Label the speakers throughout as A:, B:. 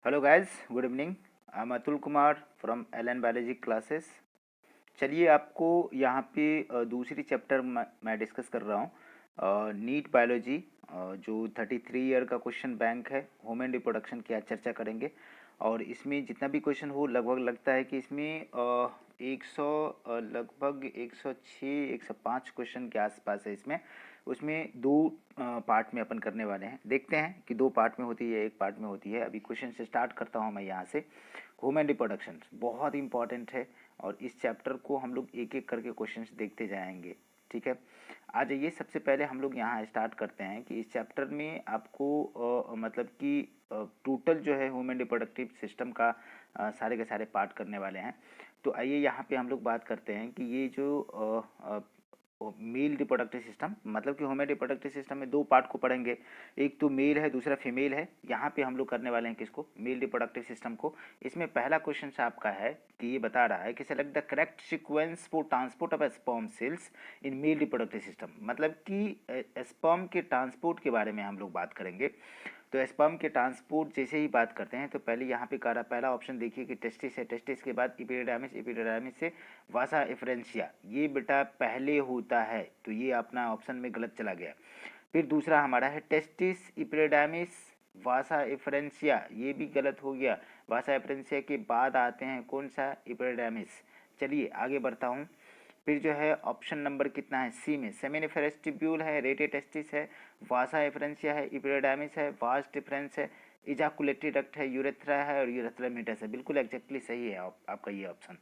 A: Hello guys, good evening. I am Atul Kumar from L biology classes. चलिए, आपको यहाँ पे दूसरी चैप्टर मैं डिस्कस कर रहा हूँ, नीट बायोलॉजी, जो 33 ईयर का क्वेश्चन बैंक है। ह्यूमन रिप्रोडक्शन की आज चर्चा करेंगे। और इसमें जितना भी क्वेश्चन हो, लगभग लगता है कि इसमें 100 लगभग 106 105 क्वेश्चन के आसपास है इसमें। उसमें दो पार्ट में अपन करने वाले हैं। देखते हैं कि दो पार्ट में होती है, एक पार्ट में होती है। अभी क्वेश्चन से स्टार्ट करता हूँ मैं यहाँ से। ह्यूमन रिप्रोडक्शन बहुत इंपॉर्टेंट है और इस चैप्टर को हम लोग एक एक करके क्वेश्चंस देखते जाएंगे। ठीक है, आ जाइए। सबसे पहले हम लोग यहाँ स्टार्ट करते हैं कि इस चैप्टर में आपको मतलब कि टोटल जो है ह्यूमन रिप्रोडक्टिव सिस्टम का सारे के सारे पार्ट करने वाले हैं। तो आइए यहाँ पे हम लोग बात करते हैं कि ये जो मेल रिप्रोडक्टिव सिस्टम, मतलब कि ह्यूमन रिप्रोडक्टिव सिस्टम में दो पार्ट को पढ़ेंगे। एक तो मेल है, दूसरा फीमेल है। यहाँ पे हम लोग करने वाले हैं किसको? मेल रिप्रोडक्टिव सिस्टम को। इसमें पहला क्वेश्चन आपका है कि ये बता रहा है कि select the correct sequence for transport of sperm cells in male reproductive system. मतलब कि स्पर्म के ट्रांसपोर्ट के बारे में हम लोग बात करेंगे। तो स्पर्म के ट्रांसपोर्ट जैसे ही बात करते हैं तो पहले यहाँ पे कह रहा, पहला ऑप्शन देखिए कि टेस्टिस है। टेस्टिस के बाद इपिडिडामिस, इपिडिडामिस से वासा एफरेंशिया। ये बेटा पहले होता है, तो ये अपना ऑप्शन में गलत चला गया। फिर दूसरा हमारा है टेस्टिस, इपिडिडामिस, वासा एफरेंशिया। ये भी गलत हो गया। वासा एफरेंशिया के बाद आते हैं कौन सा? इपिडिडामिस। चलिए आगे बढ़ता हूँ। फिर जो है ऑप्शन नंबर कितना है? सी में सेमिनिफेरस ट्यूब्यूल है, रेडियोटेस्टिस है, वासा एफरेंशिया है, इपिडिडामिस है, वास डिफरेंस है, इजाकुलेटरी डक्ट है, यूरेथ्रा है और यूरेथ्रा मीटस है। बिल्कुल एग्जैक्टली सही है आपका ये ऑप्शन।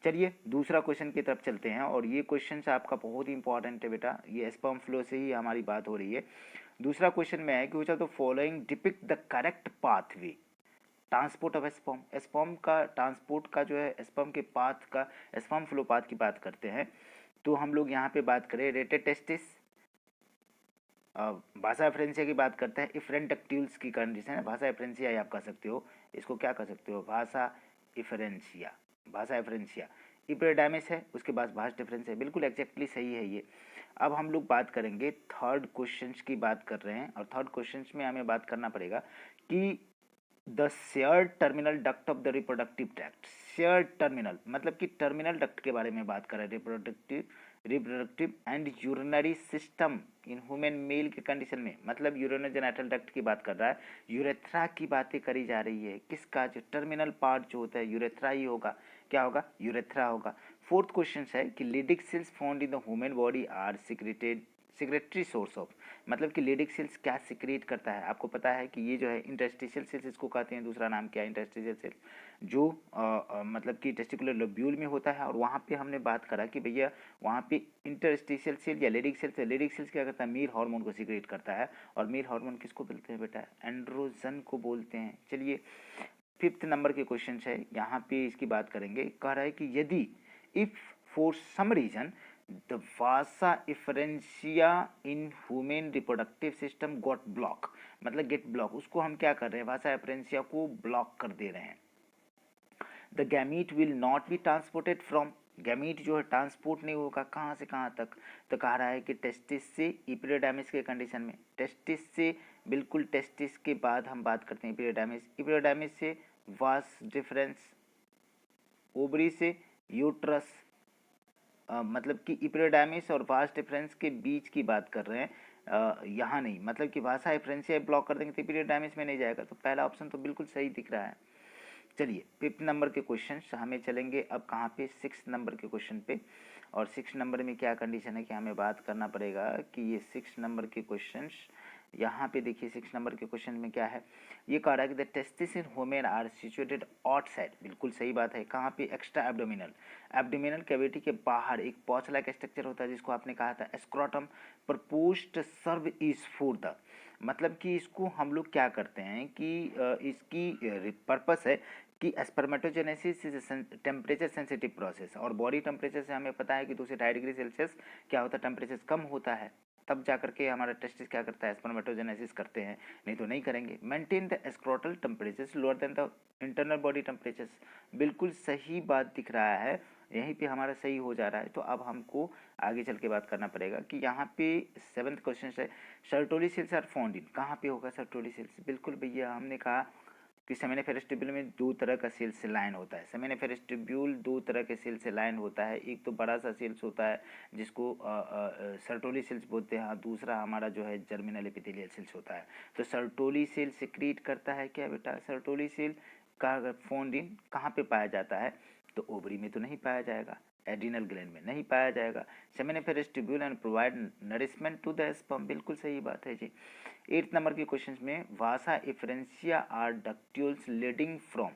A: चलिए दूसरा क्वेश्चन की तरफ चलते हैं और ये क्वेश्चन आपका बहुत ही इंपॉर्टेंट है बेटा। ये स्पर्म फ्लो से ही हमारी बात हो रही है। दूसरा क्वेश्चन में है कि which of the following depict the correct pathway transport of sperm. Sperm का ट्रांसपोर्ट का जो है, स्पर्म के पाथ का, स्पर्म फ्लो पाथ की बात करते हैं। तो हम लोग यहाँ पे बात करें रेटेड टेस्टिस, भाषा एफरेंसिया की बात करते हैं। इफरेंट डक्टिल्स की कंडीशन है, भाषा एफरेंसिया ही आप कह सकते हो। इसको क्या कह सकते हो? भाषा इफरेंसिया, भाषा एफरेंसिया। इपिडिडामिस है, उसके बाद भाष डिफरेंस है। बिल्कुल एग्जैक्टली सही है ये। अब हम लोग बात करेंगे थर्ड क्वेश्चन की बात कर रहे हैं और थर्ड क्वेश्चन में हमें बात करना पड़ेगा कि the share terminal duct of the reproductive tract. Share terminal मतलब कि टर्मिनल डक्ट के बारे में बात कर रहे हैं। Reproductive and urinary system in human male के कंडीशन में, मतलब यूरिनोजेनिटल डक्ट की बात कर रहा है। यूरेथ्रा की बातें करी जा रही है। किसका? जो टर्मिनल पार्ट जो होता है यूरेथ्रा ही होगा। क्या होगा? यूरेथ्रा होगा। फोर्थ क्वेश्चन है कि Leydig cells found in the human body are secreted secretory source of, मतलब कि लिडिक सेल्स क्या सिक्रेट करता है? आपको पता है कि ये जो है इंटरस्टिशियल सेल्स इसको कहते हैं। दूसरा नाम क्या है? इंटरस्टिशियल सेल्स, जो मतलब कि टेस्टिकुलर लोब्यूल में होता है। और वहाँ पे हमने बात करा कि भैया वहाँ पे इंटरस्टिशियल सेल या लिडिक सेल्स है। लिडिक सेल्स क्या करता है? मील हार्मोन को सिक्रेट करता है। और मील हार्मोन किसको बोलते हैं बेटा? एंड्रोजन को बोलते हैं। चलिए फिफ्थ नंबर के क्वेश्चन है, यहाँ पे इसकी बात करेंगे। कह रहा है कि यदि if for some reason the vasa efferentia in human reproductive system got block, मतलब गेट ब्लॉक, उसको हम क्या कर रहे हैं? वासा इफरेंशिया को ब्लॉक कर दे रहे हैं। The gamete will not be transported from, gamete जो है ट्रांसपोर्ट नहीं होगा कहाँ से कहाँ तक? तो कह रहा है कि टेस्टिस से इपिडिडामिस के कंडीशन में, टेस्टिस से, बिल्कुल टेस्टिस के बाद हम बात करते हैं इपिडिडामिस, इपिडिडामिस से वास डिफरेंस, ओवरी से यूट्रस, मतलब कि इपिडिडामिस और वास डिफरेंस के बीच की बात कर रहे हैं। यहाँ नहीं, मतलब कि वासा डिफरेंशिया ब्लॉक कर देंगे तो इपिडिडामिस में नहीं जाएगा। तो पहला ऑप्शन तो बिल्कुल सही दिख रहा है। चलिए फिफ्थ नंबर के क्वेश्चन हमें चलेंगे अब कहाँ पे? सिक्स नंबर के क्वेश्चन पे। और सिक्स नंबर में क्या कंडीशन है कि हमें बात करना पड़ेगा कि ये सिक्स नंबर के क्वेश्चन, यहाँ पे देखिए सिक्स नंबर के क्वेश्चन में क्या है। ये कह रहा है कि the testis in human are situated outside. बिल्कुल सही बात है। कहाँ पे? एक्स्ट्रा एब्डोमिनल, एब्डोमिनल कैविटी के बाहर एक पॉच लाइक स्ट्रक्चर होता है जिसको आपने कहा था scrotum. Proposed serve is for the, मतलब कि इसको हम लोग क्या करते हैं कि इसकी पर्पस है कि spermatogenesis is temperature sensitive process. और बॉडी टेम्परेचर से हमें पता है कि 2 से 2.5 डिग्री सेल्सियस क्या होता है? टेम्परेचर कम होता है। तब जा करके हमारा टेस्टिस क्या करता है? स्पर्मेटोजेनेसिस करते हैं, नहीं तो नहीं करेंगे। Maintain the scrotal temperature lower than the internal body temperature. बिल्कुल सही बात दिख रहा है, यहीं पे हमारा सही हो जा रहा है। तो अब हमको आगे चल के बात करना पड़ेगा कि यहाँ पे सेवन्थ क्वेश्चन है Sertoli cells are found in, कहाँ पे होगा सर्टोली सेल्स? बिल्कुल भैया हमने कहा कि सेमिनिफेरस ट्यूब्यूल में दो तरह का सेल्स लाइन होता है। सेमिनिफेरस ट्यूब्यूल दो तरह के सेल्स लाइन होता है, एक तो बड़ा सा सेल्स होता है जिसको सर्टोली सेल्स बोलते हैं, दूसरा हमारा जो है जर्मिनल एपिथेलियल सेल्स होता है। तो सर्टोली सेल सिक्रीट करता है क्या बेटा, सर्टोली सेल का फोन्डिन कहाँ पे पाया जाता है, तो ओवरी में तो नहीं पाया जाएगा, एड्रिनल ग्लैंड में नहीं पाया जाएगा। Seminiferous tubule and provide nourishment to the sperm, बिल्कुल सही बात है जी। 8 नंबर के क्वेश्चन में वासा efferentia are ductules leading from,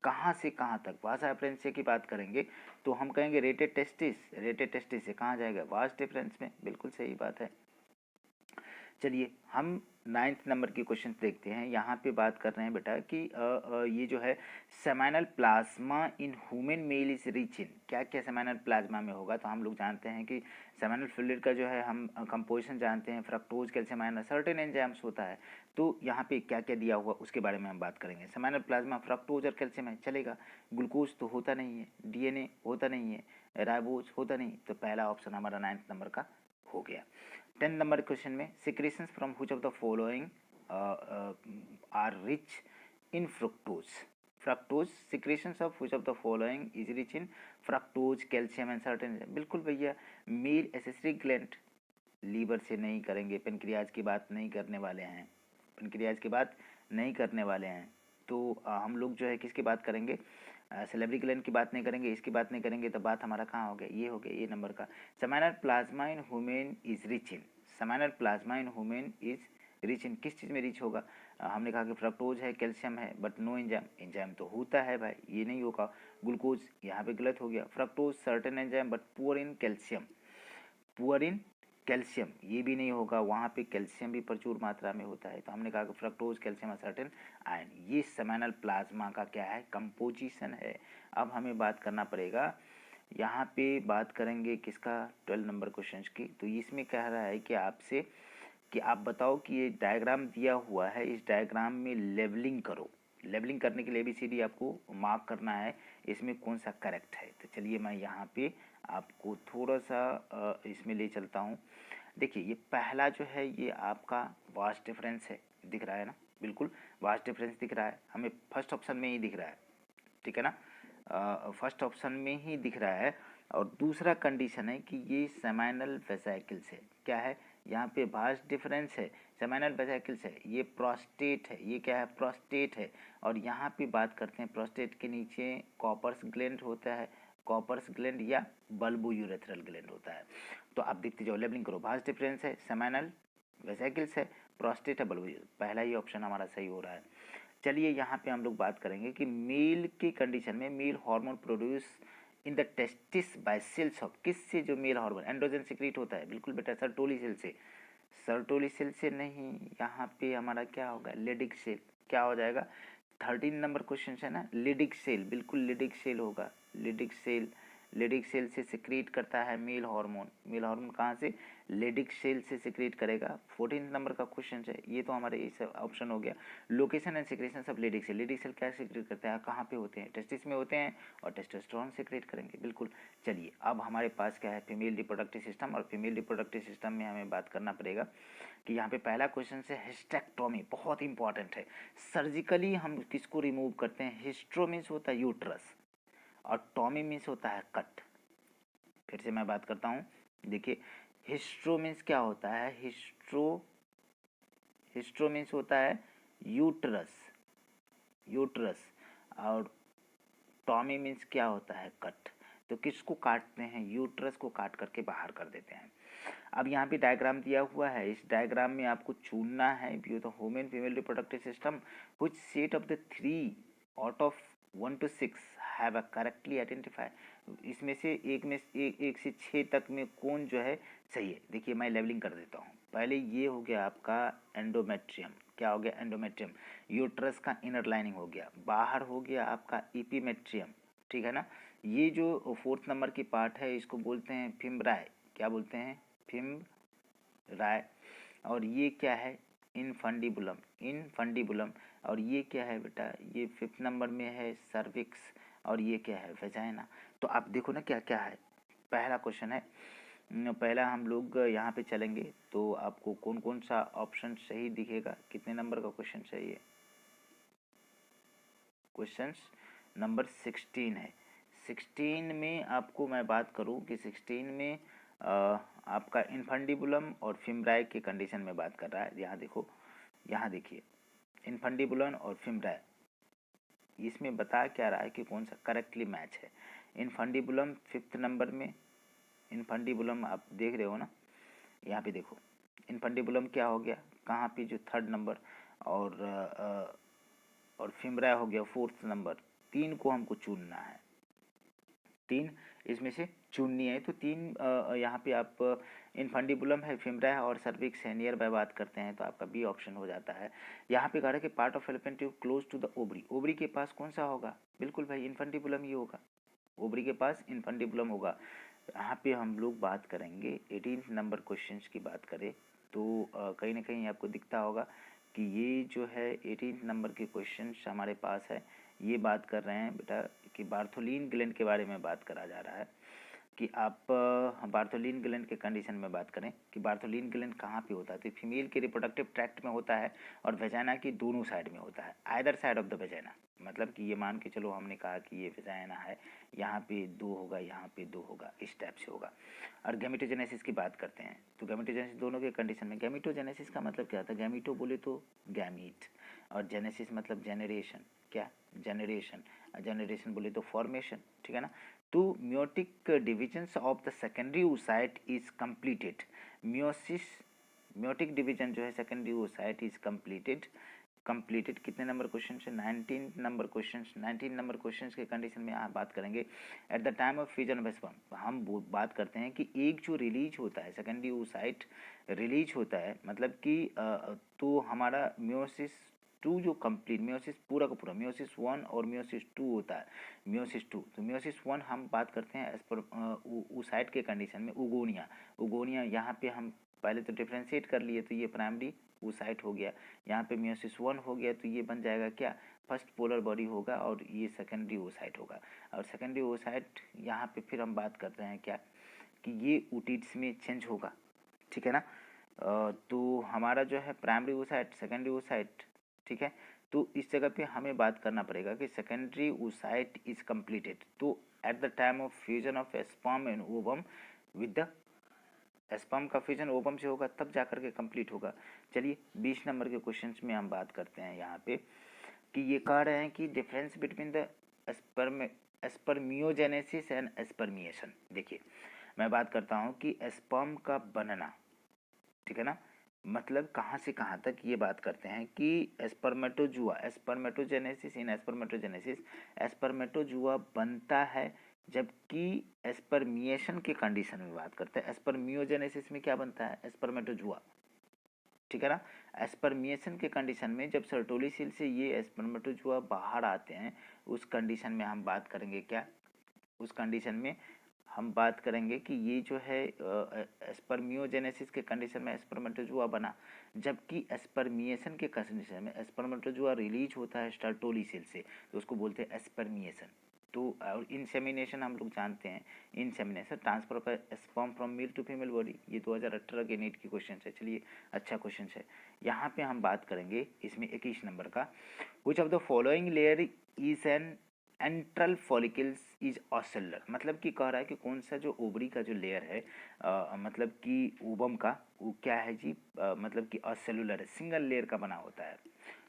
A: कहाँ से कहाँ तक, वासा एफरेंशिया की बात करेंगे तो हम कहेंगे रेटेड टेस्टिस, रेटेड टेस्टिस से कहाँ जाएगा, वास्ट डिफरेंस में, बिल्कुल सही बात है। चलिए हम 9th नंबर के क्वेश्चन देखते हैं। यहाँ पे बात कर रहे हैं बेटा कि ये जो है seminal plasma in human male is rich इन, क्या क्या सेमाइनल प्लाज्मा में होगा, तो हम लोग जानते हैं कि सेमाइनल फ्लूइड का जो है हम कंपोजिशन जानते हैं, fructose calcium ion certain enzymes होता है। तो यहाँ पे क्या क्या दिया हुआ उसके बारे में हम बात करेंगे। सेमाइनल प्लाज्मा फ्रक्टोज और कैल्शियम है, चलेगा। ग्लूकोज तो होता नहीं है, DNA होता नहीं है, राइबोज होता नहीं, तो पहला ऑप्शन हमारा 9th नंबर का हो गया। 10 नंबर क्वेश्चन में secretions from which of the following are rich in fructose, fructose secretions of which of the following is rich in fructose calcium and certain, बिल्कुल भैया मेल एसेसरी ग्लैंड, लीवर से नहीं करेंगे, pancreas की बात नहीं करने वाले हैं, पेनक्रियाज की बात नहीं करने वाले हैं, तो हम लोग जो है किसकी बात करेंगे, सेलेब्री ग्लैंड की बात नहीं करेंगे, इसकी बात नहीं करेंगे, तो बात हमारा कहाँ हो गया, ये हो गया ये नंबर का। Seminal plasma in human is rich in, seminal plasma in human is rich इन, किस चीज़ में रिच होगा, हमने कहा कि फ्रक्टोज है, कैल्शियम है, बट नो एंजाइम, एंजाइम तो होता है भाई, ये नहीं होगा। ग्लूकोज यहाँ पे गलत हो गया, fructose certain enzyme but poor in calcium, poor in calcium ये भी नहीं होगा, वहाँ पे कैल्शियम भी प्रचुर मात्रा में होता है, तो हमने कहा कि फ्रक्टोज कैल्शियम सर्टेन आयन, ये सेमाइनल प्लाज्मा का क्या है, कंपोजिशन है। अब हमें बात करना पड़ेगा, यहाँ पे बात करेंगे किसका, 12 नंबर क्वेश्चन की। तो इसमें कह रहा है कि आपसे कि आप बताओ कि ये डायग्राम दिया हुआ है, इस डायग्राम में लेबलिंग करो, लेबलिंग करने के लिए ABCD आपको मार्क करना है, इसमें कौन सा करेक्ट है। तो चलिए मैं यहाँ पे आपको थोड़ा सा इसमें ले चलता हूँ। देखिए ये पहला जो है ये आपका वास्ट डिफरेंस है, दिख रहा है ना, बिल्कुल वास्ट डिफरेंस दिख रहा है, हमें फर्स्ट ऑप्शन में ही दिख रहा है, ठीक है ना, फर्स्ट ऑप्शन में ही दिख रहा है। और दूसरा कंडीशन है कि ये सेमाइनल वेसिकल्स है, क्या है, यहाँ पे वास्ट डिफरेंस है, सेमाइनल वेसिकल्स है, ये प्रोस्टेट है, ये क्या है, प्रोस्टेट है। और यहाँ पे बात करते हैं प्रोस्टेट के नीचे कॉपर्स ग्लैंड होता है, कॉपर्स ग्लैंड या बल्बोयूरेथ्रल ग्लैंड होता है। तो आप देखते जाओ, लेबलिंग करो, वास्ट डिफरेंस है, सेमाइनल वेसिकल्स है, प्रोस्टेट है, बल्बोयूरेथ्रल, पहला ही ऑप्शन हमारा सही हो रहा है। चलिए यहाँ पे हम लोग बात करेंगे कि मेल की कंडीशन में male hormone produce in the testis by cells of, किस से जो मेल हार्मोन एंड्रोजन सिक्रीट होता है, बिल्कुल बेटा सर्टोली सेल से, सर्टोली सेल से नहीं, यहाँ पे हमारा क्या होगा, लेडिक सेल, क्या हो जाएगा, 13 नंबर क्वेश्चन है ना, लिडिक सेल, बिल्कुल लिडिक सेल होगा, लिडिक सेल, लिडिक सेल से सिक्रीट करता है मेल हार्मोन, मेल हार्मोन कहाँ से, लिडिक सेल से सिक्रीट करेगा। 14 नंबर का क्वेश्चन है, ये तो हमारे इस ऑप्शन हो गया। Location and secretion of Leydig cell, Leydig cell क्या सिक्रीट करता है, कहाँ पे होते हैं, टेस्टिस में होते हैं, और टेस्टोस्टेरोन सिक्रीट करेंगे, बिल्कुल। चलिए अब हमारे पास क्या है, फीमेल रिप्रोडक्टिव सिस्टम, और फीमेल रिप्रोडक्टिव सिस्टम में हमें बात करना पड़ेगा कि यहाँ पे पहला क्वेश्चन है हिस्टेक्टोमी, बहुत इंपॉर्टेंट है, सर्जिकली हम किसको रिमूव करते हैं, हिस्ट्रो मीन्स होता है यूट्रस और टॉमी मीन्स होता है कट। फिर से मैं बात करता हूँ, देखिए हिस्ट्रो मीन्स क्या होता है, हिस्ट्रो मीन्स होता है यूट्रस, यूट्रस, और टॉमी मीन्स क्या होता है, कट। तो किसको काटते हैं, यूट्रस को काट करके बाहर कर देते हैं। अब यहाँ पे डायग्राम दिया हुआ है, इस डायग्राम में आपको चुनना है view the human female reproductive system which set of the 3 out of 1 to 6 have a correctly identify, इसमें से एक से 6 तक में कौन जो है सही है। देखिए मैं लेवलिंग कर देता हूँ, पहले ये हो गया आपका एंडोमेट्रियम, क्या हो गया, एंडोमेट्रियम, यूट्रस का इनर लाइनिंग हो गया, बाहर हो गया आपका इपीमेट्रियम, ठीक है ना। ये जो 4th नंबर की पार्ट है इसको बोलते हैं फिम्ब्राई, क्या बोलते हैं, फिम्ब्राई। और ये क्या है, इनफंडिबुलम, इनफंडिबुलम। और ये क्या है बेटा, ये 5th नंबर में है सर्विक्स, और ये क्या है, वेजाइना। तो आप देखो ना क्या क्या है, पहला क्वेश्चन है, पहला हम लोग यहाँ पे चलेंगे तो आपको कौन कौन सा ऑप्शन सही दिखेगा, कितने नंबर का क्वेश्चन चाहिए, क्वेश्चन नंबर 16 है। 16 में आपको मैं बात करूं कि 16 में आपका इनफंडिबुलम और फिम्ब्राई के कंडीशन में बात कर रहा है। यहाँ देखो, यहाँ देखिए, इनफंडिबुलम और फिम्ब्राई, इसमें बता क्या रहा है कि कौन सा करेक्टली मैच है। इनफंडिबुलम 5th नंबर में, इनफंडिबुलम आप देख रहे हो ना, यहाँ पे देखो इनफंडिबुलम क्या हो गया, कहाँ पे, जो 3rd नंबर, और फिम्ब्राई हो गया 4th नंबर। 3 को हमको चुनना है, 3 इसमें से चुननी है। तो 3 यहाँ पे आप इनफंडिबुलम है, फिम्ब्राई है और सर्विक्स है, नियर बाय बात करते हैं तो आपका बी ऑप्शन हो जाता है। यहाँ पे कह रहा है कि part of fallopian tube close to the ovary, ovary के पास कौन सा होगा, बिल्कुल भाई इनफंडिबुलम ही होगा, ओवरी के पास इनफंडिबुलम होगा। यहाँ पे हम लोग बात करेंगे 18 नंबर क्वेश्चन की बात करें तो कहीं ना कहीं आपको दिखता होगा कि ये जो है 18 नंबर के क्वेश्चन हमारे पास है। ये बात कर रहे हैं बेटा कि बार्थोलिन ग्लैंड के बारे में बात करा जा रहा है कि आप बार्थोलिन ग्लैंड के कंडीशन में बात करें कि बार्थोलिन ग्लैंड कहाँ पे होता है। तो फीमेल के रिप्रोडक्टिव ट्रैक्ट में होता है और वेजाइना की दोनों साइड में होता है, either side of the vagina. मतलब कि ये मान के चलो, हमने कहा कि ये वेजाइना है, यहाँ पे 2 होगा, यहाँ पे 2 होगा, इस टाइप से होगा। और गैमेटोजेनेसिस की बात करते हैं तो गैमेटोजेनेसिस दोनों के कंडीशन में, गैमेटोजेनेसिस का मतलब क्या होता है, गैमेटो बोले तो गैमीट, और जेनेसिस मतलब जेनरेशन, क्या, जनरेशन, जनरेशन बोले तो फॉर्मेशन, ठीक है ना। तो meiotic divisions of the secondary oocyte is completed, meiosis, meiotic division जो है सेकेंडरी oocyte इज कंप्लीटेड कितने नंबर क्वेश्चन है, 19 नंबर क्वेश्चन। 19 नंबर क्वेश्चन के कंडीशन में यहाँ बात करेंगे at the time of fusion of sperm. हम बात करते हैं कि एक जो रिलीज होता है, सेकेंडरी oocyte रिलीज होता है, मतलब कि तो हमारा म्योसिस 2 जो कंप्लीट, म्योसिस पूरा का पूरा, म्योसिस 1 और म्योसिस 2 होता है, म्योसिस 2। तो म्योसिस 1 हम बात करते हैं एज पर oocyte के कंडीशन में, उगोनिया, उगोनिया यहाँ पे हम पहले तो डिफ्रेंशिएट कर लिए, तो ये प्राइमरी oocyte हो गया, यहाँ पे म्योसिस 1 हो गया, तो ये बन जाएगा क्या, फर्स्ट पोलर बॉडी होगा, और ये सेकेंडरी oocyte होगा। और सेकेंडरी oocyte यहाँ पे फिर हम बात करते हैं क्या कि ये ootids में चेंज होगा, ठीक है ना। तो हमारा जो है प्राइमरी oocyte, सेकेंडरी oocyte, ठीक है। तो इस जगह पे हमें बात करना पड़ेगा कि सेकेंडरी oocyte इज कंप्लीटेड, तो at the time of fusion of sperm and ovum with the, sperm का फ्यूजन ओवम से होगा तब जाकर के कंप्लीट होगा। चलिए 20 नंबर के क्वेश्चंस में हम बात करते हैं यहाँ पे कि ये कह रहे हैं कि difference between the spermiogenesis and spermiation. देखिए मैं बात करता हूँ कि स्पर्म का बनना, ठीक है ना, मतलब कहाँ से कहाँ तक ये बात करते हैं कि स्पर्मेटोजुआ, स्पर्मेटोजेनेसिस, इन स्पर्मेटोजेनेसिस स्पर्मेटोजुआ बनता है, जबकि स्पर्मिएशन के कंडीशन में बात करते हैं, स्पर्मियोजेनेसिस में क्या बनता है, स्पर्मेटोजुआ, ठीक है ना। स्पर्मिएशन के कंडीशन में जब सर्टोली सेल से ये स्पर्मेटोजुआ बाहर आते हैं, उस कंडीशन में हम बात करेंगे क्या, उस कंडीशन में हम बात करेंगे कि ये जो है स्पर्मियोजेनेसिस के कंडीशन में स्पर्मेटोजुआ बना, जबकि स्पर्मिएशन के कंडीशन में स्पर्मेटोजुआ रिलीज होता है स्टार्टोली सेल से, तो उसको बोलते हैं स्पर्मिएशन। तो और इंसेमिनेशन हम लोग जानते हैं, insemination transfer of sperm from male to female body, ये 2018 के नीट की क्वेश्चन है। चलिए अच्छा क्वेश्चन है, यहाँ पे हम बात करेंगे इसमें 21 नंबर का, which of the following layer is an antral follicles is acellular, मतलब कि कह रहा है कि कौन सा जो ओवरी का जो लेयर है, मतलब कि ओवम का, वो क्या है जी, मतलब कि ऑसेलुलर है, सिंगल लेयर का बना होता है।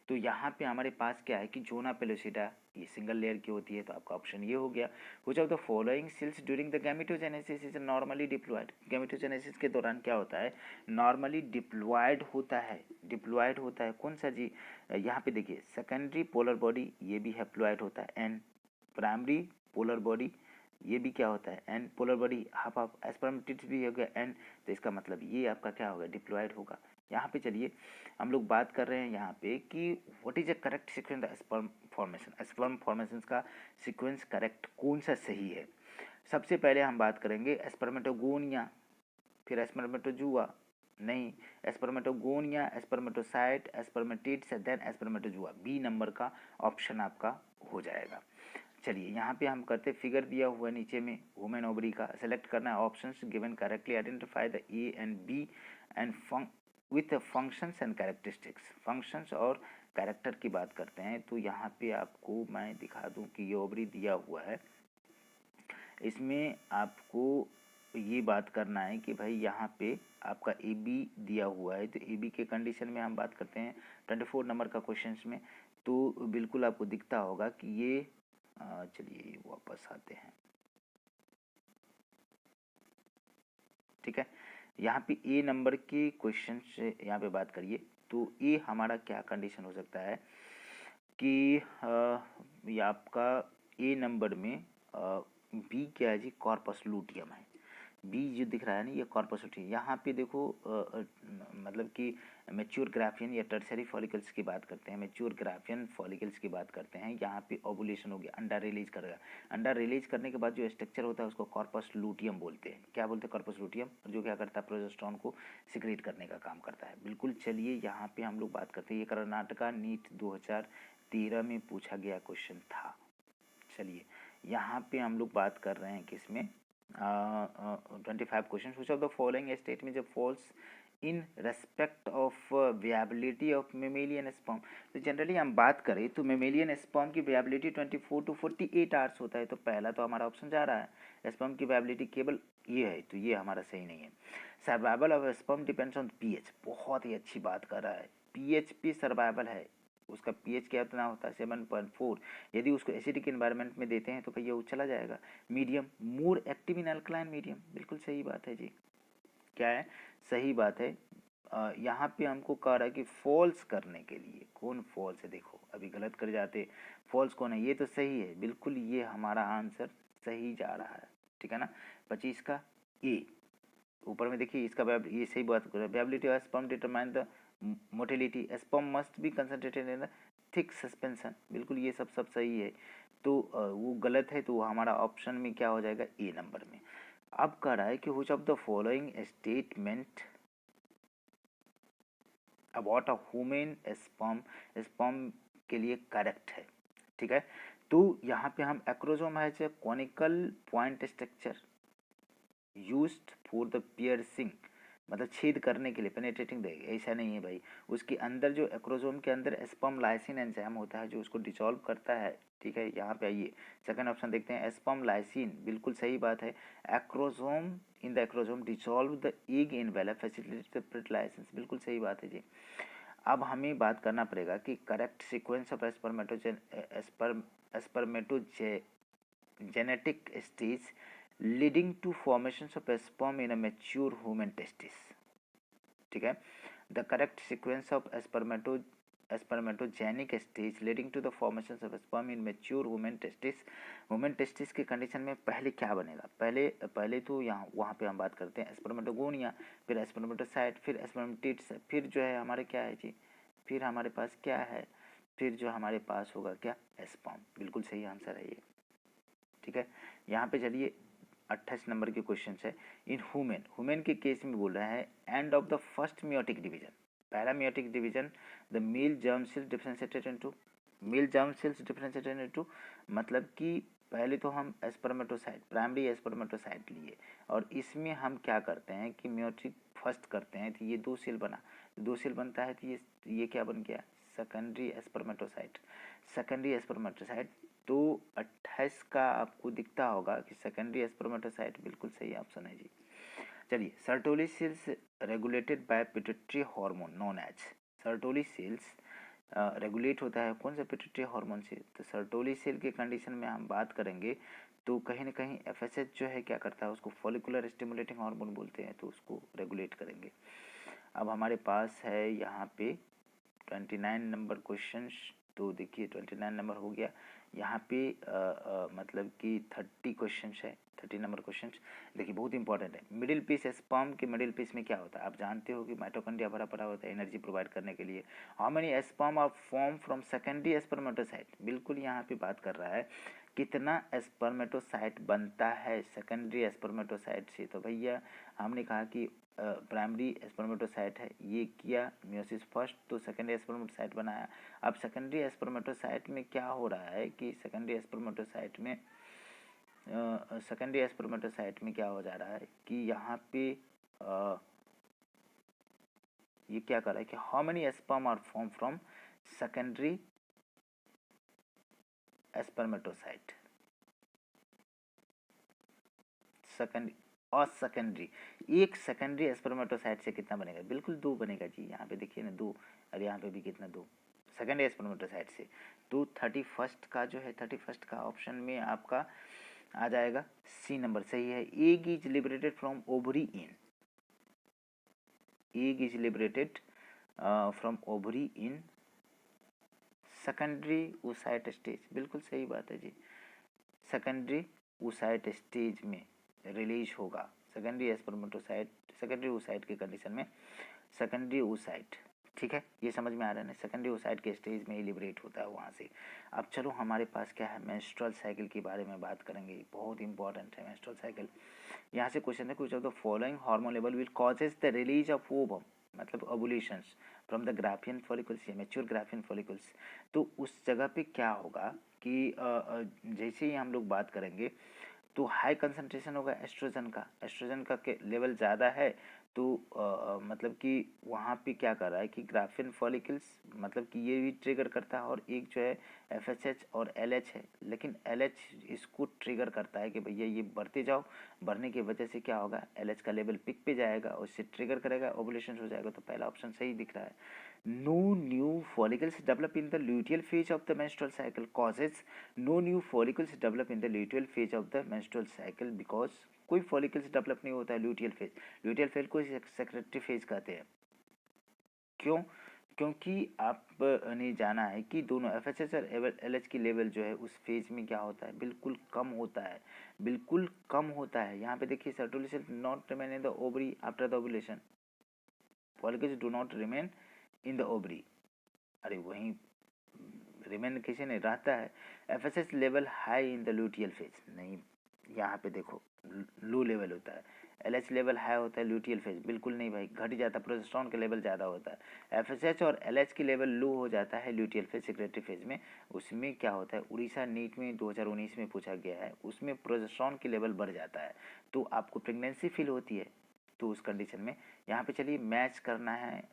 A: तो यहाँ पे हमारे पास क्या है कि जोना पेलोसिटा ये सिंगल लेयर की होती है, तो आपका ऑप्शन ये हो गया। Which of the following cells during the gametogenesis is normally diploid, gametogenesis के दौरान क्या होता है, नॉर्मली डिप्लॉयड होता है, डिप्लॉयड होता है कौन सा जी, यहाँ पे देखिए सेकेंडरी पोलर बॉडी ये भी हैप्लॉयड होता है, एंड प्राइमरी पोलर बॉडी ये भी क्या होता है, and polar body half of spermatids भी हो गया, एंड तो इसका मतलब ये आपका क्या होगा, डिप्लॉयड होगा। यहाँ पे चलिए हम लोग बात कर रहे हैं यहाँ पे कि what is the correct sequence the sperm formation, sperm formation का सीक्वेंस करेक्ट कौन सा सही है। सबसे पहले हम बात करेंगे स्पर्मेटोगोनिया, फिर स्पर्मेटोजुआ, नहीं, spermatogonia, spermatocyte, spermatids, then spermatozoa, B number का ऑप्शन आपका हो जाएगा। चलिए यहाँ पे हम करते, फिगर दिया हुआ है नीचे में वुमेन ओवरी का, सेलेक्ट करना है options given correctly, identify the A and B and with functions and characteristics. Functions और कैरेक्टर की बात करते हैं तो यहाँ पे आपको मैं दिखा दूँ कि ये ओवरी दिया हुआ है, इसमें आपको ये बात करना है कि भाई यहाँ पे आपका ए बी दिया हुआ है, तो ए बी के कंडीशन में हम बात करते हैं 24 नंबर का क्वेश्चन में, तो बिल्कुल आपको दिखता होगा कि ये चलिए वापस आते हैं, ठीक है। यहाँ पे ए नंबर के क्वेश्चन से यहाँ पे बात करिए तो ए हमारा क्या कंडीशन हो सकता है कि ये आपका ए नंबर में बी क्या है जी, कॉर्पस लूटियम है। बी जो दिख रहा है ना ये कॉर्पस लूटियम। यहाँ पे देखो मतलब कि मैच्योर ग्राफियन या टर्सरी फॉलिकल्स की बात करते हैं, मैच्योर ग्राफियन फॉलिकल्स की बात करते हैं। यहाँ पे ओवुलेशन हो गया, अंडा रिलीज करेगा, अंडा रिलीज करने के बाद जो स्ट्रक्चर होता है उसको कॉर्पस लूटियम बोलते हैं। क्या बोलते हैं? कॉर्पस लूटियम, जो क्या करता है प्रोजेस्टेरोन को सिक्रेट करने का काम करता है। बिल्कुल। चलिए यहाँ पे हम लोग बात करते हैं, ये कर्नाटका नीट 2013 में पूछा गया क्वेश्चन था। चलिए यहाँ पे हम लोग बात कर रहे हैं किसमें, 25 question. Which of the following statement जब false in respect of viability of mammalian sperm. तो जनरली हम बात करें तो मेमेलियन स्पर्म की विएबिलिटी 24 to 48 आवर्स होता है, तो पहला तो हमारा ऑप्शन जा रहा है, स्पर्म की विएबिलिटी केवल ये है, तो ये हमारा सही नहीं है। Survival of sperm depends on pH, बहुत ही अच्छी बात कर रहा है, पीएच पे सर्वाइवल है, उसका पीएच क्या इतना होता है 7.4। यदि उसको एसिडिक एनवायरनमेंट में देते हैं तो भैया वो चला जाएगा। Medium, more active in alkaline medium, बिल्कुल सही बात है जी। क्या है? सही बात है। यहाँ पे हमको कह रहा है कि फॉल्स करने के लिए, कौन फॉल्स है, देखो अभी गलत कर जाते, फॉल्स कौन है, ये तो सही है, बिल्कुल ये हमारा आंसर सही जा रहा है, ठीक है ना। 25 का ए ऊपर में देखिए, इसका ये सही बात कर रहा है, viability of sperm determine the motility, sperm must be concentrated in thick suspension, बिल्कुल ये सब सही है। तो वो गलत है, तो हमारा ऑप्शन में क्या हो जाएगा, ए नंबर में। अब कह रहा है कि which of the following statement about a human sperm, sperm के लिए करेक्ट है, ठीक है। तो यहाँ पे हम acrosome has a conical point structure used for the piercing, मतलब छेद करने के लिए, पेनेट्रेटिंग देगा, ऐसा नहीं है भाई। उसके अंदर जो एक्रोसोम के अंदर स्पर्म लाइसिन एंजाइम होता है जो उसको डिसॉल्व करता है, ठीक है। यहाँ पे आइए सेकंड ऑप्शन देखते हैं, स्पर्म लाइसिन, बिल्कुल सही बात है। Acrosome in the acrosome dissolve the egg envelope facilitate the fertilization, बिल्कुल सही बात है जी। अब हमें बात करना पड़ेगा कि correct sequence of spermatogenetic stage leading to formation of sperm in a mature human testis, ठीक है। The correct sequence of spermatogenic stage leading to the formation of sperm in mature human testis, human testis के condition में पहले क्या बनेगा, पहले तो यहाँ वहाँ पे हम बात करते हैं स्पर्मेटोगोनिया, फिर स्पर्मेटोसाइट, फिर स्पर्मेटिड्स, फिर जो है हमारे क्या है जी, फिर हमारे पास क्या है, फिर जो हमारे पास होगा क्या, स्पर्म, बिल्कुल सही आंसर है ये, ठीक है। यहाँ पे चलिए 28 नंबर के क्वेश्चन है। इन ह्यूमन के केस में बोल रहा है end of the first meiotic division, पहला meiotic division, the male germ cells differentiated into, male germ cells differentiated into, मतलब कि पहले तो हम स्पर्मेटोसाइट, प्राइमरी स्पर्मेटोसाइट लिए, और इसमें हम क्या करते हैं कि मियोटिक फर्स्ट करते हैं, तो ये दो सेल बना, दो सेल बनता है, तो ये क्या बन गया, सेकेंडरी स्पर्मेटोसाइट, सेकेंडरी स्पर्मेटोसाइट। तो 28 का आपको दिखता होगा कि सेकेंडरी स्पर्मेटोसाइट बिल्कुल सही ऑप्शन है जी। चलिए, Sertoli cells regulated by pituitary hormone known as, Sertoli cells regulate होता है कौन सा, पिट्यूटरी हार्मोन से। तो सर्टोली सेल के कंडीशन में हम बात करेंगे तो कहीं ना कहीं एफएसएच जो है क्या करता है, उसको फॉलिकुलर स्टिमुलेटिंग हार्मोन बोलते हैं, तो उसको रेगुलेट करेंगे। अब हमारे पास है यहाँ पे 29 नंबर क्वेश्चन, तो देखिए 29 नंबर हो गया। यहाँ पे मतलब कि 30 क्वेश्चन है, 30 नंबर क्वेश्चन देखिए बहुत इंपॉर्टेंट है। मिडिल पीस स्पर्म के मिडिल पीस में क्या होता है, आप जानते हो कि माइटोकॉन्ड्रिया भरा पड़ा होता है एनर्जी प्रोवाइड करने के लिए। How many sperm are form from secondary spermatocyte, बिल्कुल यहाँ पे बात कर रहा है कितना स्पर्मेटोसाइट बनता है सेकेंडरी स्पर्मेटोसाइट से। तो भैया हमने कहा कि प्राइमरी स्पर्मेटोसाइट है, ये किया मियोसिस फर्स्ट, तो सेकेंडरी स्पर्मेटोसाइट बनाया। अब सेकेंडरी स्पर्मेटोसाइट में क्या हो रहा है कि सेकेंडरी स्पर्मेटोसाइट में क्या हो जा रहा है कि यहाँ पे ये क्या कर रहा है कि how many sperm are form from secondary spermatocyte, secondary और सेकेंडरी, एक सेकेंडरी स्पर्मेटोसाइट से कितना बनेगा, बिल्कुल 2 बनेगा जी। यहाँ पे देखिए ना 2, और यहाँ पे भी कितना 2 सेकेंडरी स्पर्मेटोसाइट से। तो 31st का जो है 31st का ऑप्शन में आपका आ जाएगा सी नंबर, सही है। Egg is liberated from ovary in, egg is liberated from ovary in secondary oocyte stage, बिल्कुल सही बात है जी। सेकेंडरी oocyte स्टेज में रिलीज होगा, सेकेंडरी स्पर्मेटोसाइट, सेकेंडरी oocyte की कंडीशन में सेकेंडरी oocyte, ठीक है, ये समझ में आ रहा है ना। सेकेंडरी oocyte के स्टेज में ही लिबरेट होता है वहाँ से। अब चलो हमारे पास क्या है, मेंस्ट्रुअल साइकिल के बारे में बात करेंगे, बहुत इंपॉर्टेंट है मेंस्ट्रुअल साइकिल। यहाँ से क्वेश्चन है, कुछ of the following hormone level will causes the release of ovum, मतलब ओवुलेशंस फ्रॉम द ग्राफियन फॉलिकल्स या मैच्योर ग्राफियन फॉलिकल्स। तो उस जगह पे क्या होगा कि जैसे ही हम लोग बात करेंगे तो हाई कंसंट्रेशन होगा एस्ट्रोजन का, एस्ट्रोजन का लेवल ज़्यादा है तो मतलब कि वहाँ पे क्या कर रहा है कि ग्राफियन फॉलिकल्स, मतलब कि ये भी ट्रिगर करता है, और एक जो है FSH और LH है, लेकिन LH इसको ट्रिगर करता है कि भैया ये बढ़ते जाओ, बढ़ने की वजह से क्या होगा, LH का लेवल पिक पे जाएगा और इससे ट्रिगर करेगा, ओवुलेशन हो जाएगा। तो पहला ऑप्शन सही दिख रहा है। No new follicles develop in the luteal phase of the menstrual cycle causes no new follicles develop in the luteal phase of the menstrual cycle because कोई follicles develop नहीं होता है luteal phase, luteal phase को secretory phase कहते हैं। क्यों? क्योंकि आपने जाना है कि दोनों FSH और LH की लेवल जो है उस फेज में क्या होता है, बिल्कुल कम होता है, बिल्कुल कम होता है। यहाँ पे देखिए Sertoli cell not remain in the ovary after the ovulation, follicles do not remain in the ovary, अरे वहीं रिमेन किसी नहीं रहता है। FSH level high in the luteal phase, नहीं यहाँ पे देखो लो लेवल होता है। LH लेवल हाई होता है लूटियल फेज, बिल्कुल नहीं भाई, घट जाता है, प्रोजेस्टेरोन का लेवल ज़्यादा होता है। FSH और LH की लेवल लो हो जाता है लूटियल फेज, सेक्रेटरी फेज में। उसमें क्या होता है, उड़ीसा नीट में 2019 में पूछा गया है, उसमें प्रोजेस्टेरोन की लेवल बढ़ जाता है तो आपको प्रेगनेंसी फील होती है। तो उस कंडीशन में यहाँ पे चलिए मैच करना है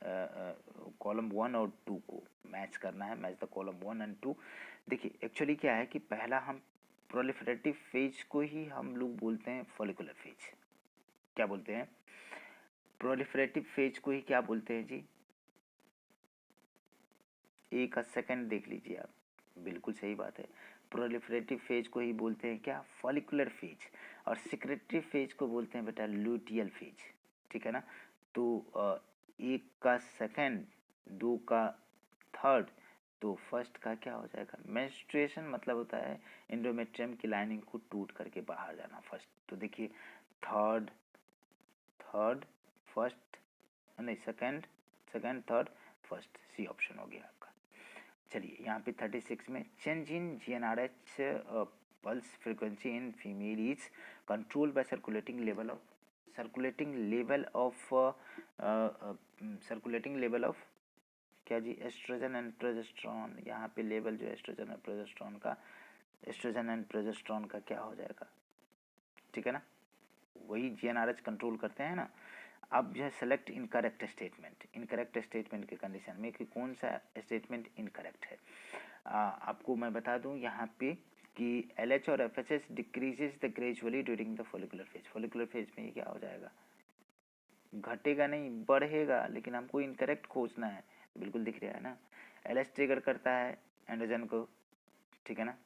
A: कॉलम 1 और 2 को, मैच करना है, मैच द कॉलम 1 एंड 2। देखिए एक्चुअली क्या है कि पहला हम प्रोलिफरेटिव फेज को ही हम लोग बोलते हैं फॉलिकुलर फेज। क्या बोलते हैं, प्रोलिफरेटिव फेज को ही क्या बोलते हैं जी, एक सेकंड देख लीजिए आप, बिल्कुल सही बात है, प्रोलिफरेटिव फेज को ही बोलते हैं क्या, फॉलिकुलर फेज। और सेक्रेटरी फेज को बोलते हैं बेटा लूटियल फेज, ठीक है ना। तो एक का सेकंड, 2 का थर्ड, तो फर्स्ट का क्या हो जाएगा, मेंस्ट्रुएशन मतलब होता है एंडोमेट्रियम की लाइनिंग को टूट करके बाहर जाना फर्स्ट। तो देखिए थर्ड, थर्ड फर्स्ट, नहीं second, second third first, C option हो गया आपका। चलिए यहाँ पे 36 में change in GnRH pulse frequency in female is control by circulating level of, circulating level of circulating level of क्या जी, एस्ट्रोजन एंड प्रोजेस्टेरोन। यहाँ पे लेवल जो एस्ट्रोजन और प्रोजेस्टेरोन का, एस्ट्रोजन एंड प्रोजेस्टेरोन का क्या हो जाएगा, ठीक है ना, वही GnRH कंट्रोल करते हैं ना। अब जो है select incorrect statement, incorrect statement के कंडीशन में कि कौन सा स्टेटमेंट इनकरेक्ट है। आपको मैं बता दूं यहाँ पे कि LH और FSH decreases the gradually during the follicular phase, follicular phase में ये क्या हो जाएगा, घटेगा नहीं बढ़ेगा, लेकिन हमको इनकरेक्ट खोजना है, बिल्कुल दिख रहा है ना। LH ट्रिगर करता है एंड्रोजन को, ठीक है ना,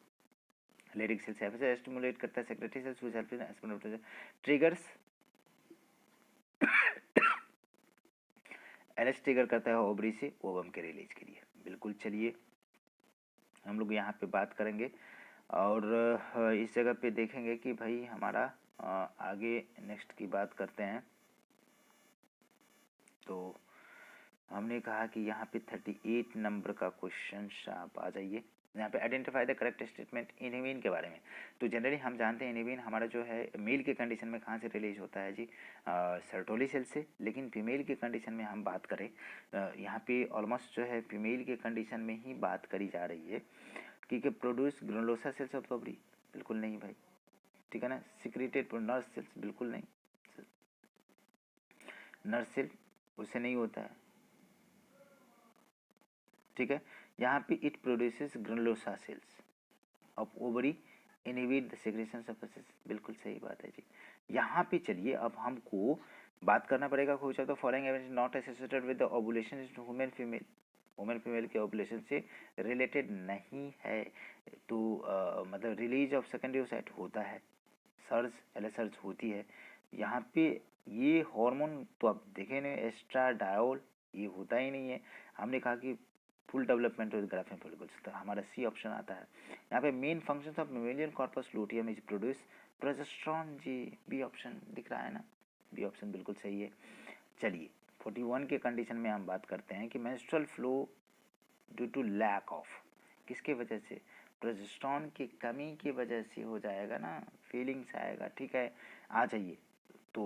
A: लेरिक सेल से FSH स्टिमुलेट करता है secretory cells which help in spermatogenesis, triggers LH trigger करता है ओवरी से ओवम के रिलीज के लिए, बिल्कुल। चलिए हम लोग यहाँ पे बात करेंगे और इस जगह पे देखेंगे कि भाई हमारा आगे नेक्स्ट की बात करते हैं। तो हमने कहा कि यहाँ पे 38 नंबर का क्वेश्चन आप आ जाइए। यहाँ पे identify the correct statement inhibin के बारे में। तो जनरली हम जानते हैं इनहिबिन हमारा जो है मेल के कंडीशन में कहाँ से रिलीज होता है जी, सर्टोली सेल से। लेकिन फीमेल के कंडीशन में हम बात करें, यहाँ पे ऑलमोस्ट जो है फीमेल के कंडीशन में ही बात करी जा रही है कि produce granulosa cells of ovary, बिल्कुल नहीं भाई, ठीक है ना। सिक्रेटेड नर्व सेल्स, बिल्कुल नहीं, नर्व सेल उससे नहीं होता है, ठीक है। यहाँ पे it produces granulosa cells of ovary inhibit the secretion of बिल्कुल सही बात है जी। यहाँ पे चलिए अब हमको बात करना पड़ेगा which of the following events not associated with the ovulation in human female, women female के ओवुलेशन से रिलेटेड नहीं है। तो मतलब रिलीज ऑफ सेकेंडरी ओसाइट होता है, सर्ज एलेसर्ज होती है। यहाँ पे ये हार्मोन तो आप देखें नहीं, एस्ट्राडायोल ये होता ही नहीं है। हमने कहा कि full development with Graafian follicles, तो हमारा सी ऑप्शन आता है। यहाँ पे main functions of mammalian corpus luteum is produce progesterone जी, बी ऑप्शन दिख रहा है ना, बी ऑप्शन बिल्कुल सही है। चलिए 41 के कंडीशन में हम बात करते हैं कि menstrual flow due to lack of, किसके वजह से, प्रोजेस्टेरॉन की कमी की वजह से हो जाएगा ना, फीलिंग्स आएगा, ठीक है। आ जाइए तो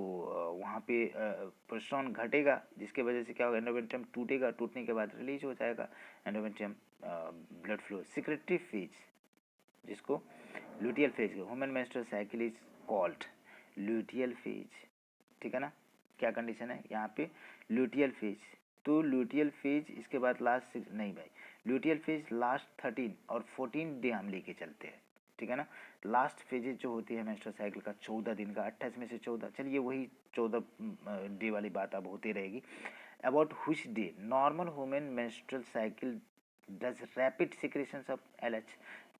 A: वहाँ पे प्रोजेस्टेरॉन घटेगा जिसके वजह से क्या होगा, एंडोमेट्रियम टूटेगा, टूटने के बाद रिलीज हो जाएगा endometrium blood flow. Secretory phase जिसको luteal phase, human menstrual cycle is called luteal phase, ठीक है ना। क्या कंडीशन है यहाँ पे, लुटियल फेज। तो लुटियल फेज इसके बाद लास्ट नहीं भाई, लुटियल फेज लास्ट 13 और 14 डे हम लेके चलते हैं, ठीक है ना। लास्ट फेजेज जो होती है मेंस्ट्रुअल साइकिल का 14 दिन का, 28 में से 14, चलिए वही 14 डे वाली बात अब होती रहेगी। About which day normal human menstrual cycle does rapid secretions of LH,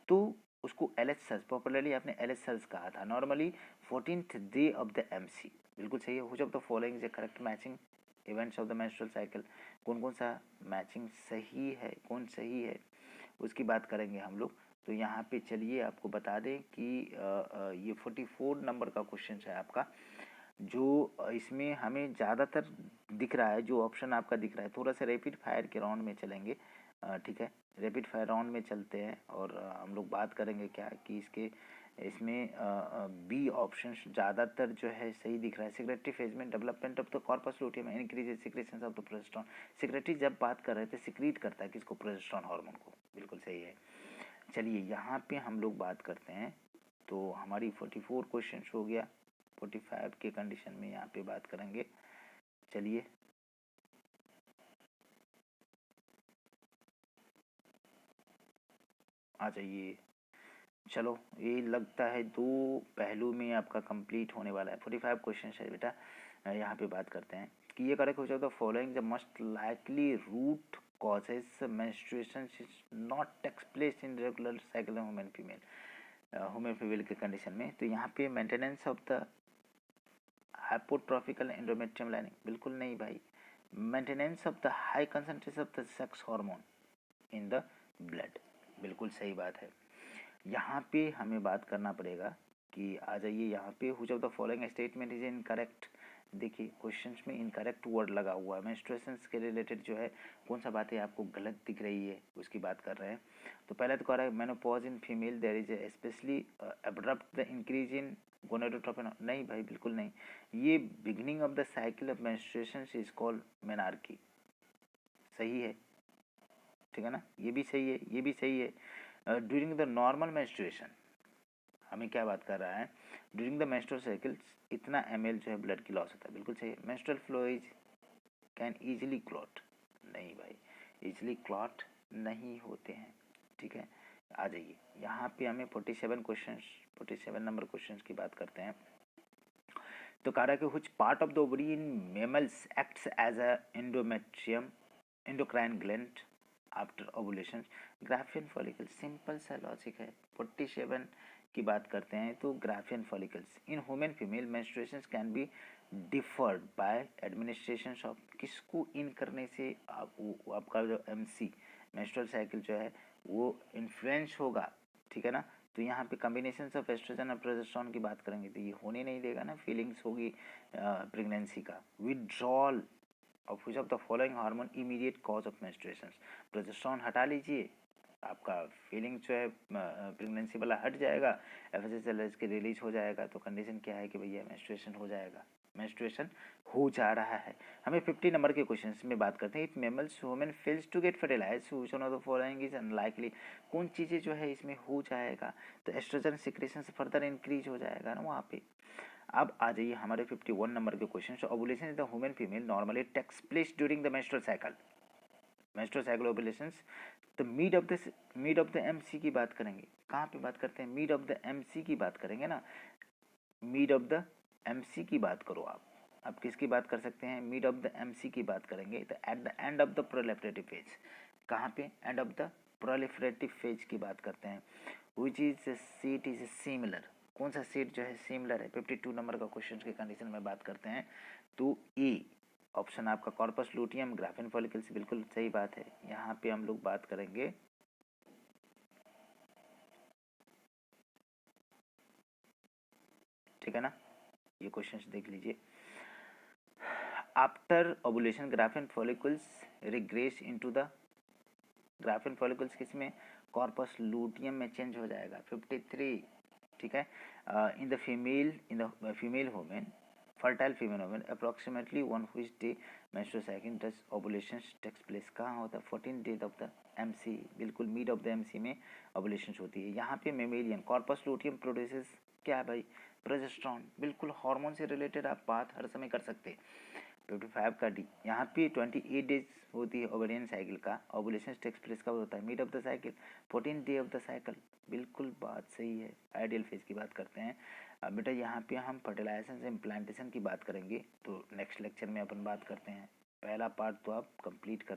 A: तो उसको एलएच सर्ज, पॉपुलरली आपने एलएच सर्ज कहा था, normally 14th day of the MC, बिल्कुल सही है। Which of the following is correct matching events of the menstrual cycle, कौन कौन सा मैचिंग सही है, कौन सही है उसकी बात करेंगे हम लोग। तो यहाँ पे चलिए आपको बता दें कि ये 44 नंबर का क्वेश्चन है आपका, जो इसमें हमें ज़्यादातर दिख रहा है, जो ऑप्शन आपका दिख रहा है, थोड़ा सा रैपिड फायर के राउंड में चलेंगे, ठीक है, रैपिड फायर राउंड में चलते हैं और हम लोग बात करेंगे क्या कि इसमें बी ऑप्शन ज़्यादातर जो है सही दिख रहा है। सिक्रेटरी फेज में development of the corpus luteum increase secretion of the progesterone, secretory जब बात कर रहे थे सिक्रीट करता है किसको, प्रोजेस्टेरॉन हार्मोन को, बिल्कुल सही है। चलिए यहाँ पे हम लोग बात करते हैं, तो हमारी 44 क्वेश्चन हो गया, 45 के कंडीशन में यहाँ पे बात करेंगे। चलिए आ जाइए, चलो ये लगता है दो पहलू में आपका कंप्लीट होने वाला है। 45 क्वेश्चन है बेटा, यहाँ पे बात करते हैं कि ये करेक्ट हो जाए the following the most likely root causes menstruation is not takes place in regular cycle human female, human female के कंडीशन में। तो यहाँ पे maintenance of the hypotrophical endometrium lining, बिल्कुल नहीं भाई। Maintenance of the high concentration of the sex hormone in the blood, बिल्कुल सही बात है। यहाँ पे हमें बात करना पड़ेगा कि आ जाइए यहाँ पे which of the following statement is incorrect. देखिए क्वेश्चंस में इनकरेक्ट वर्ड लगा हुआ है, मेंस्ट्रुएशंस के रिलेटेड जो है कौन सा बात है आपको गलत दिख रही है उसकी बात कर रहे हैं। तो पहले तो कह रहा है menopause in female there is specially abrupt the increase in gonadotropin, नहीं भाई बिल्कुल नहीं। ये beginning of the cycle of menstruations is called menarche, सही है, ठीक है ना, ये भी सही है, ये भी सही है। ड्यूरिंग द नॉर्मल मेंस्ट्रुएशन हमें क्या बात कर रहा है, ड्यूरिंग द मेंस्ट्रुअल साइकिल्स इतना ml जो है ब्लड की लॉस होता है, बिल्कुल सही है। Menstrual flow can easily clot, नहीं भाई ईजिली क्लॉट नहीं होते हैं, ठीक है। आ जाइए यहाँ पे हमें 47 नंबर क्वेश्चन की बात करते हैं। तो कह रहा है कि which part of the ovary in mammals acts as a endometrium endocrine gland after ovulation, Graafian follicle, simple सा लॉजिक है। 47 की बात करते हैं तो Graafian follicles in human female menstruations can be deferred by administration of, किसको इन करने से आपका जो एमसी मेंस्ट्रुअल साइकिल जो है वो इन्फ्लुएंस होगा, ठीक है ना। तो यहाँ पे कॉम्बिनेशन ऑफ एस्ट्रोजन और प्रोजेस्टेरॉन की बात करेंगे तो ये होने नहीं देगा ना, फीलिंग्स होगी प्रेगनेंसी का। Withdrawal of which of the following hormone immediate cause of menstruation, progesterone हटा लीजिए, आपका फीलिंग जो है प्रेगनेंसी वाला हट जाएगा, एफएसएच के रिलीज हो जाएगा, तो कंडीशन क्या है कि भैया मेंस्ट्रुएशन हो जाएगा, मेंस्ट्रुएशन हो जा रहा है। हमें 50 नंबर के क्वेश्चन में बात करते हैं। If mammals women fails to get fertilized which one of the following is unlikely, कौन चीज़ें जो है इसमें हो जाएगा, तो एस्ट्रोजन सिक्रेशन से फर्दर इंक्रीज हो जाएगा ना वहाँ पे। अब आ जाइए हमारे 51 नंबर के question. Ovulation is the human female normally takes place during the menstrual cycle, menstrual cycle ovulations. तो मिड ऑफ द एमसी की बात करेंगे, कहाँ पे बात करते हैं, मिड ऑफ द एमसी की बात करेंगे ना, मिड ऑफ द एमसी की बात करो आप किसकी बात कर सकते हैं, मिड ऑफ द एमसी की बात करेंगे। तो at the end of the proliferative phase, कहाँ पे, and of the proliferative phase की बात करते हैं। Which is seat is similar, कौन सा सीट जो है सिमिलर है, 52 नंबर का क्वेश्चन की कंडीशन में बात करते हैं। तो ए ऑप्शन आपका कॉर्पस लूटियम ग्राफिन फॉलिकल्स, बिल्कुल सही बात है। यहाँ पे हम लोग बात करेंगे ठीक है ना, ये क्वेश्चन देख लीजिए। After ovulation Graafian follicles regress into the, Graafian follicles किस में, कॉर्पस लूटियम में चेंज हो जाएगा, 53 ठीक है। In the female women, fertile female women approximately one which day menstrual cycle does ovulation takes place, कहाँ होता है, 14 डेज ऑफ द एमसी, बिल्कुल मिड ऑफ द एमसी में ओवुलेशन होती है। यहाँ पे मेमेलियन कॉर्पस लूटियम प्रोड्यूसेस क्या है भाई, प्रोजेस्टेरॉन, बिल्कुल हार्मोन से रिलेटेड आप बात हर समय कर सकते हैं। 55 का डी, यहाँ पे 28 डेज होती है ओवेरियन साइकिल का, ओवुलेशन टेक्स प्लेस कब होता है, mid of the cycle, 14 day of the cycle, बिल्कुल बात सही है। आइडियल फेज की बात करते हैं। अब बेटा यहाँ पे हम फर्टिलाइजेशन से इम्प्लांटेशन की बात करेंगे, तो नेक्स्ट लेक्चर में अपन बात करते हैं। पहला पार्ट तो आप कंप्लीट कर